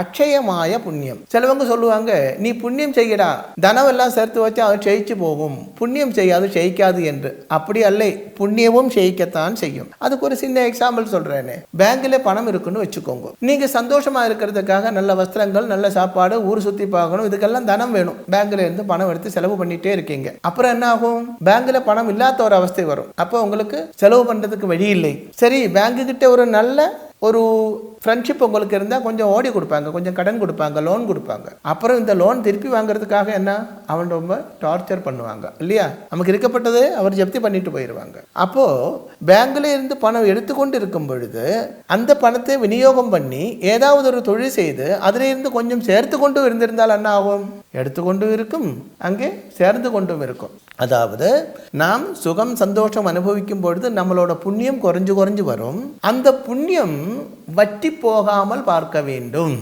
அக்ஷயமாய புண்ணியம். சிலவங்க சொல்லுவாங்க, நீ புண்ணியம் செய்யடா, தனவெல்லாம் சேர்த்து வச்சு அது ஜெயிச்சு போகும், புண்ணியம் செய்யாது ஜெயிக்காது என்று. அப்படி அல்ல, புண்ணியமும் ஜெயிக்கத்தான் செய்யும். அதுக்கு ஒரு சின்ன எக்ஸாம்பிள் சொல்றேனே. பேங்க்ல பணம் இருக்குன்னு வச்சுக்கோங்க. நீங்க சந்தோஷமா இருக்கிறதுக்காக நல்ல வஸ்திரங்கள், நல்ல சாப்பாடு, ஊர் சுத்தி பார்க்கணும், இதுக்கெல்லாம் தனம் வேணும். பேங்க்ல இருந்து பணம் எடுத்து செலவு பண்ணிட்டே இருக்கீங்க. அப்புறம் என்ன ஆகும்? பேங்க்ல பணம் இல்லாத ஒரு அவஸ்தை வரும். அப்போ உங்களுக்கு செலவு பண்றதுக்கு வழி இல்லை. சரி, பேங்கு கிட்ட ஒரு ஃப்ரெண்ட்ஷிப் உங்களுக்கு இருந்தால் கொஞ்சம் ஓடி கொடுப்பாங்க, கொஞ்சம் கடன் கொடுப்பாங்க, லோன் கொடுப்பாங்க. அப்புறம் இந்த லோன் திருப்பி வாங்குறதுக்காக என்ன, அவன் ரொம்ப டார்ச்சர் பண்ணுவாங்க இல்லையா? நமக்கு இருக்கப்பட்டது அவர் ஜப்தி பண்ணிட்டு போயிடுவாங்க. அப்போது பேங்க்ல இருந்து பணம் எடுத்துக்கொண்டு இருக்கும் பொழுது அந்த பணத்தை விநியோகம் பண்ணி ஏதாவது ஒரு தொழில் செய்து அதில் இருந்து கொஞ்சம் சேர்த்து கொண்டு இருந்திருந்தால் என்ன ஆகும்? எடுத்துக்கொண்டும் இருக்கும், அங்கே சேர்ந்து கொண்டும் இருக்கும். அதாவது நாம் சுகம் சந்தோஷம் அனுபவிக்கும் பொழுது நம்மளோட புண்ணியம் குறைஞ்சு குறைஞ்சு வரும். அந்த புண்ணியம் வற்றி போகாமல் பார்க்க வேண்டும்.